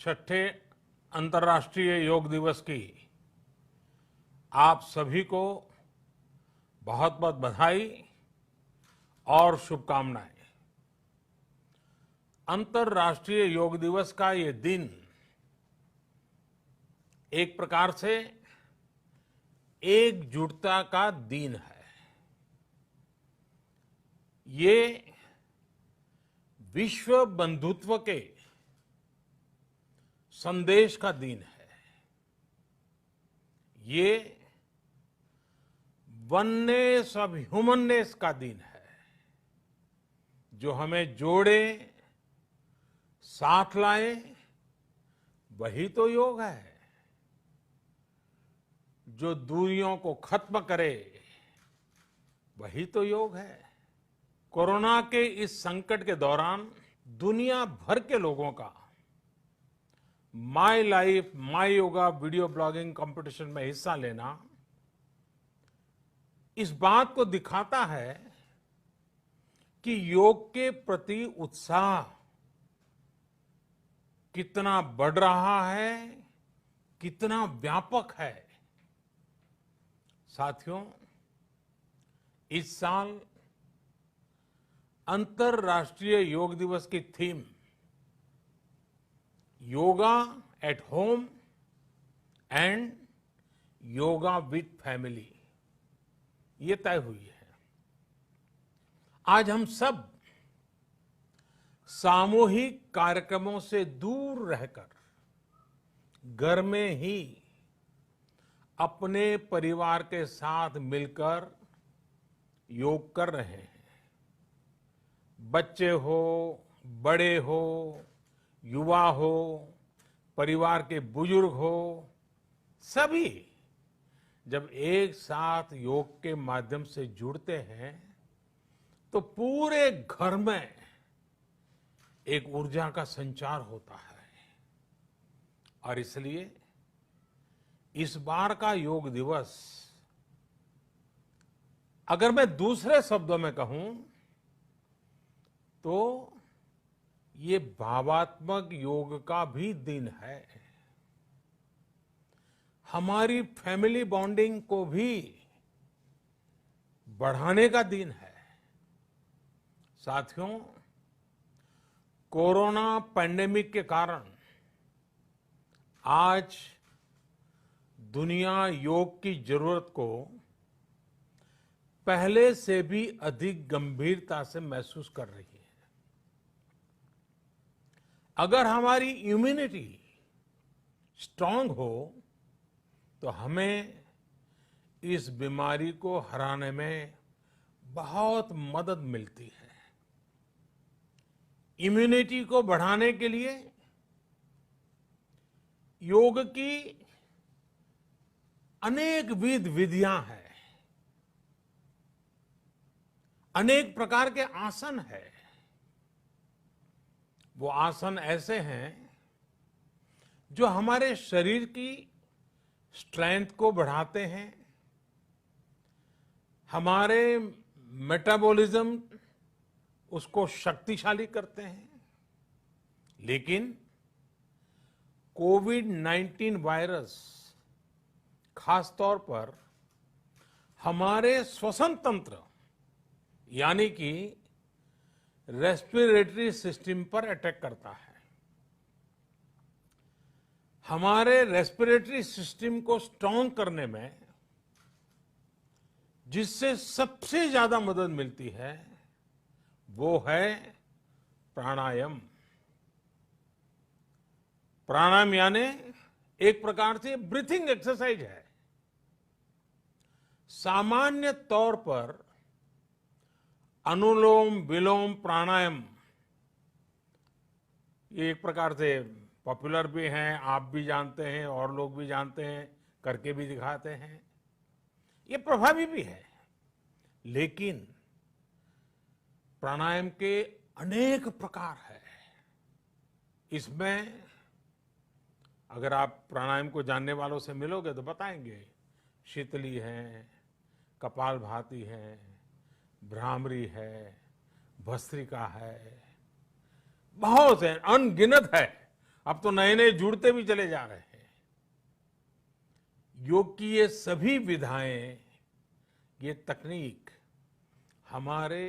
छठे अंतर्राष्ट्रीय योग दिवस की आप सभी को बहुत बहुत बधाई और शुभकामनाएं। अंतर्राष्ट्रीय योग दिवस का ये दिन एक प्रकार से एकजुटता का दिन है। ये विश्व बंधुत्व के संदेश का दिन है। ये वननेस ऑफ ह्यूमननेस का दिन है, जो हमें जोड़े, साथ लाए, वही तो योग है। जो दूरियों को खत्म करे, वही तो योग है। कोरोना के इस संकट के दौरान दुनिया भर के लोगों का my life my yoga video blogging competition में हिस्सा लेना इस बात को दिखाता है कि योग के प्रति उत्साह कितना बढ़ रहा है, कितना व्यापक है। साथियों, इस साल अंतर्राष्ट्रीय योग दिवस की theme yoga at home and yoga with family ये तय हुई है। आज हम सब सामूहिक कार्यक्रमों से दूर रहकर घर में ही अपने परिवार के साथ मिलकर योग कर रहे हैं। बच्चे हो, बड़े हो, युवा हो, परिवार के बुजुर्ग हो, सभी जब एक साथ योग के माध्यम से जुड़ते हैं तो पूरे घर में एक ऊर्जा का संचार होता है। और इसलिए इस बार का योग दिवस, अगर मैं दूसरे शब्दों में कहूं तो ये भावात्मक योग का भी दिन है। हमारी फैमिली बॉन्डिंग को भी बढ़ाने का दिन है। साथियों, कोरोना पैंडेमिक के कारण आज दुनिया योग की जरूरत को पहले से भी अधिक गंभीरता से महसूस कर रही है। अगर हमारी इम्यूनिटी स्ट्रांग हो तो हमें इस बीमारी को हराने में बहुत मदद मिलती है। इम्यूनिटी को बढ़ाने के लिए योग की अनेक विध विधियां हैं, अनेक प्रकार के आसन हैं। वो आसन ऐसे हैं जो हमारे शरीर की स्ट्रेंथ को बढ़ाते हैं, हमारे मेटाबॉलिज्म उसको शक्तिशाली करते हैं। लेकिन कोविड-19 वायरस खासतौर पर हमारे श्वसन तंत्र यानी कि रेस्पिरेटरी सिस्टम पर अटैक करता है। हमारे रेस्पिरेटरी सिस्टम को स्ट्रांग करने में जिससे सबसे ज्यादा मदद मिलती है वो है प्राणायाम। प्राणायाम यानी एक प्रकार से ब्रीथिंग एक्सरसाइज है। सामान्य तौर पर अनुलोम विलोम प्राणायाम ये एक प्रकार से पॉपुलर भी हैं, आप भी जानते हैं और लोग भी जानते हैं, करके भी दिखाते हैं। ये प्रभावी भी है। लेकिन प्राणायाम के अनेक प्रकार हैं। इसमें अगर आप प्राणायाम को जानने वालों से मिलोगे तो बताएंगे शीतली है, कपालभाति है, भ्रामरी है, भस्त्रिका है, बहुत है, अनगिनत है। अब तो नए नए जुड़ते भी चले जा रहे हैं। योग की ये सभी विधाएं, ये तकनीक हमारे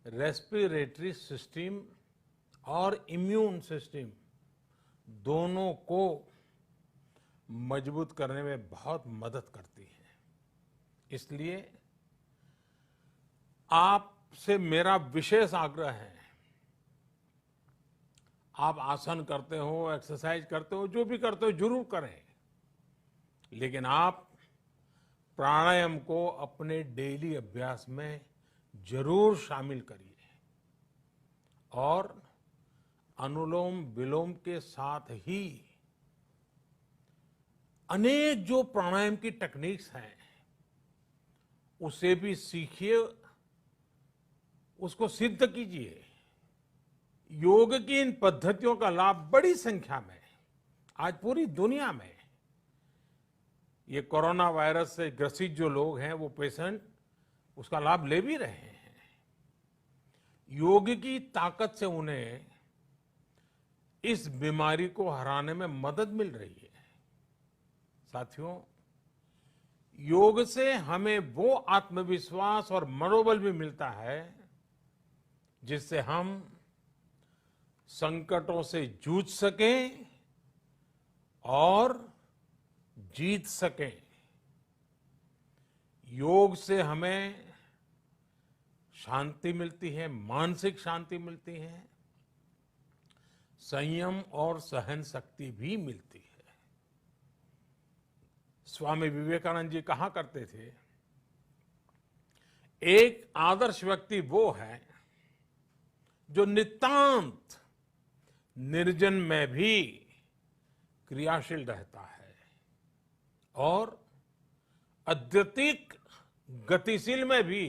रेस्पिरेटरी सिस्टम और इम्यून सिस्टम दोनों को मजबूत करने में बहुत मदद करती है। इसलिए आपसे मेरा विशेष आग्रह है, आप आसन करते हो, एक्सरसाइज करते हो, जो भी करते हो जरूर करें, लेकिन आप प्राणायाम को अपने डेली अभ्यास में जरूर शामिल करिए और अनुलोम विलोम के साथ ही अनेक जो प्राणायाम की टेक्निक्स हैं उसे भी सीखिए, उसको सिद्ध कीजिए। योग की इन पद्धतियों का लाभ बड़ी संख्या में आज पूरी दुनिया में ये कोरोना वायरस से ग्रसित जो लोग हैं, वो पेशेंट उसका लाभ ले भी रहे हैं। योग की ताकत से उन्हें इस बीमारी को हराने में मदद मिल रही है। साथियों, योग से हमें वो आत्मविश्वास और मनोबल भी मिलता है जिससे हम संकटों से जूझ सकें और जीत सकें। योग से हमें शांति मिलती है, मानसिक शांति मिलती है, संयम और सहन शक्ति भी मिलती है। स्वामी विवेकानंद जी कहा करते थे, एक आदर्श व्यक्ति वो है जो नितांत निर्जन में भी क्रियाशील रहता है और अत्यधिक गतिशील में भी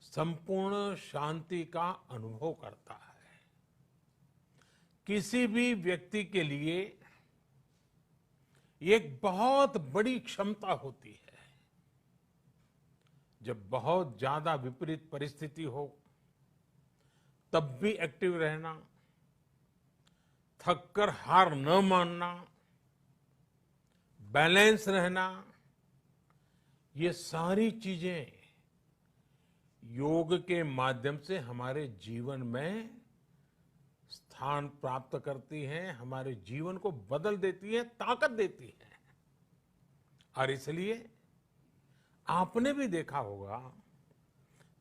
संपूर्ण शांति का अनुभव करता है। किसी भी व्यक्ति के लिए एक बहुत बड़ी क्षमता होती है, जब बहुत ज्यादा विपरीत परिस्थिति हो तब भी एक्टिव रहना, थककर हार न मानना, बैलेंस रहना, ये सारी चीजें योग के माध्यम से हमारे जीवन में स्थान प्राप्त करती हैं, हमारे जीवन को बदल देती है, ताकत देती है। और इसलिए आपने भी देखा होगा,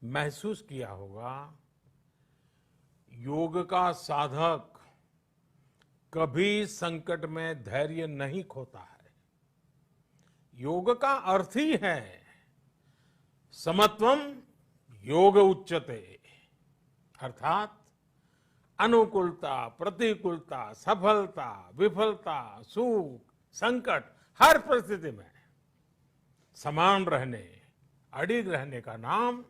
महसूस किया होगा, योग का साधक कभी संकट में धैर्य नहीं खोता है। योग का अर्थ ही है समत्वम योग उच्यते, अर्थात अनुकूलता, प्रतिकूलता, सफलता, विफलता, सुख, संकट, हर परिस्थिति में समान रहने, अडिग रहने का नाम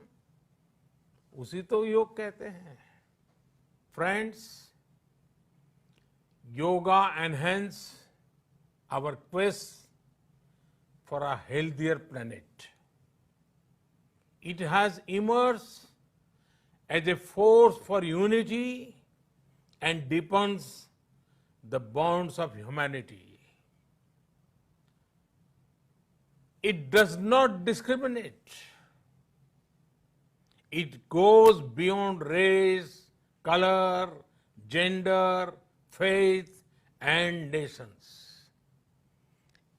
उसी तो योग कहते हैं। Friends, yoga enhance our quest for a healthier planet. It has emerged as a force for unity and deepens the bonds of humanity. It does not discriminate. It goes beyond race, color, gender, faith and nations.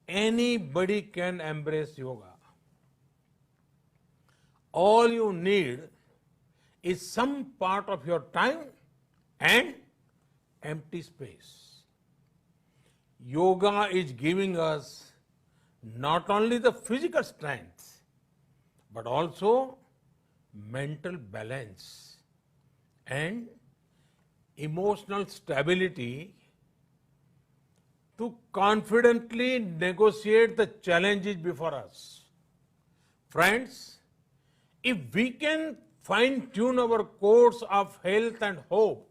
Anybody can embrace yoga. All you need is some part of your time and empty space. Yoga is giving us not only the physical strength, but also mental balance and emotional stability to confidently negotiate the challenges before us. Friends, if we can fine-tune our course of health and hope,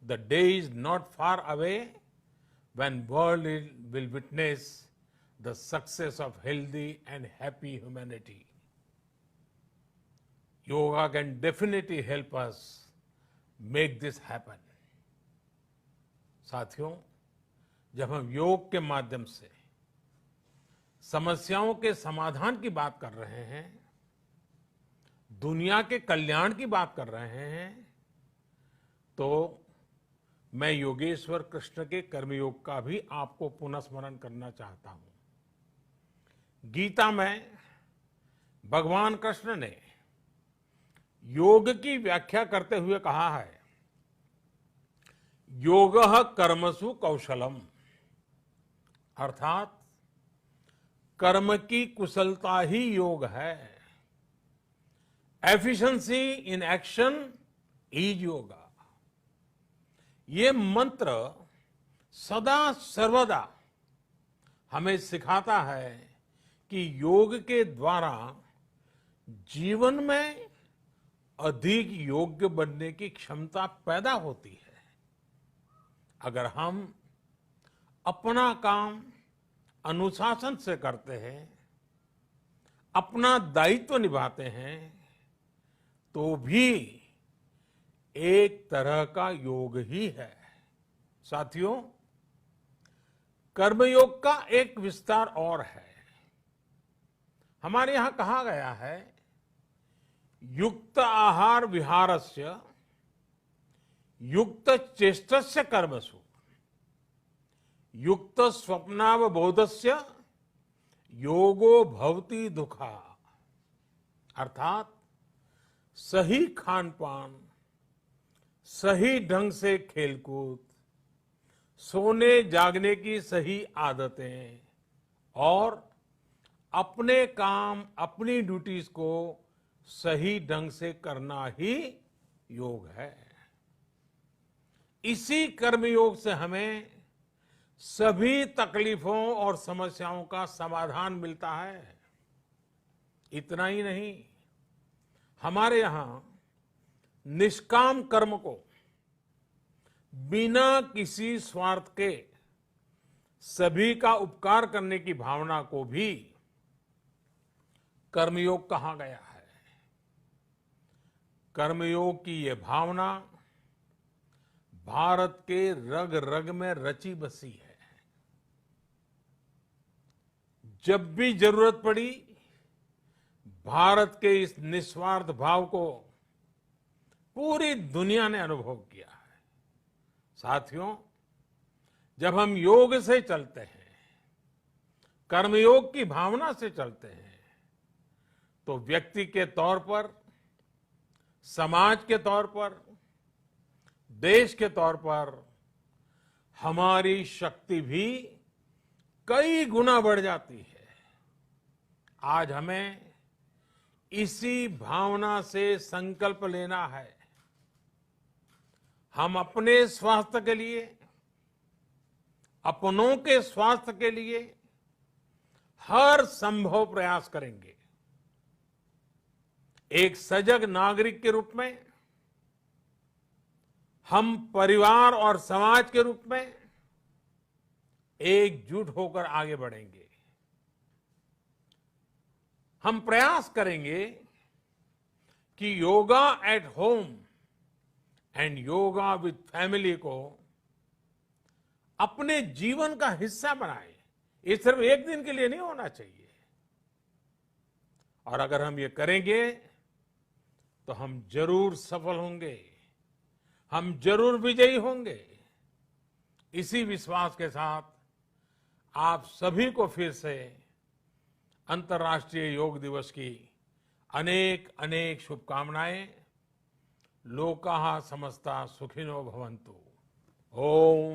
the day is not far away when world will witness the success of healthy and happy humanity. Yoga can definitely help us make this happen. साथियों, जब हम योग के माध्यम से समस्याओं के समाधान की बात कर रहे हैं, दुनिया के कल्याण की बात कर रहे हैं, तो मैं योगेश्वर कृष्ण के कर्मयोग का भी आपको पुनः स्मरण करना चाहता हूं। गीता में भगवान कृष्ण ने योग की व्याख्या करते हुए कहा है, योगः कर्मसु कौशलम, अर्थात कर्म की कुशलता ही योग है। Efficiency in action is yoga. ये मंत्र सदा सर्वदा हमें सिखाता है कि योग के द्वारा जीवन में अधिक योग्य बनने की क्षमता पैदा होती है। अगर हम अपना काम अनुशासन से करते हैं, अपना दायित्व निभाते हैं, तो भी एक तरह का योग ही है। साथियों, कर्मयोग का एक विस्तार और है। हमारे यहां कहा गया है, युक्त आहार विहारस्य युक्त चेष्टस्य कर्मसु युक्त स्वप्नावबोधस्य योगो भवति दुखा। अर्थात सही खान पान, सही ढंग से खेलकूद, सोने जागने की सही आदतें और अपने काम, अपनी ड्यूटीज को सही ढंग से करना ही योग है। इसी कर्मयोग से हमें सभी तकलीफों और समस्याओं का समाधान मिलता है। इतना ही नहीं, हमारे यहां निष्काम कर्म को बिना किसी स्वार्थ के सभी का उपकार करने की भावना को भी कर्मयोग कहा गया है। कर्मयोग की ये भावना भारत के रग रग में रची बसी है। जब भी जरूरत पड़ी, भारत के इस निस्वार्थ भाव को पूरी दुनिया ने अनुभव किया है। साथियों, जब हम योग से चलते हैं, कर्मयोग की भावना से चलते हैं, तो व्यक्ति के तौर पर, समाज के तौर पर, देश के तौर पर हमारी शक्ति भी कई गुना बढ़ जाती है। आज हमें इसी भावना से संकल्प लेना है। हम अपने स्वास्थ्य के लिए, अपनों के स्वास्थ्य के लिए हर संभव प्रयास करेंगे। एक सजग नागरिक के रूप में हम परिवार और समाज के रूप में एकजुट होकर आगे बढ़ेंगे। हम प्रयास करेंगे कि yoga at home and yoga with family को अपने जीवन का हिस्सा बनाए। ये सिर्फ एक दिन के लिए नहीं होना चाहिए। और अगर हम ये करेंगे तो हम जरूर सफल होंगे, हम जरूर विजयी होंगे। इसी विश्वास के साथ आप सभी को फिर से अंतर्राष्ट्रीय योग दिवस की अनेक अनेक शुभकामनाएं। लोकाः समस्ता सुखिनो भवन्तु। ओम।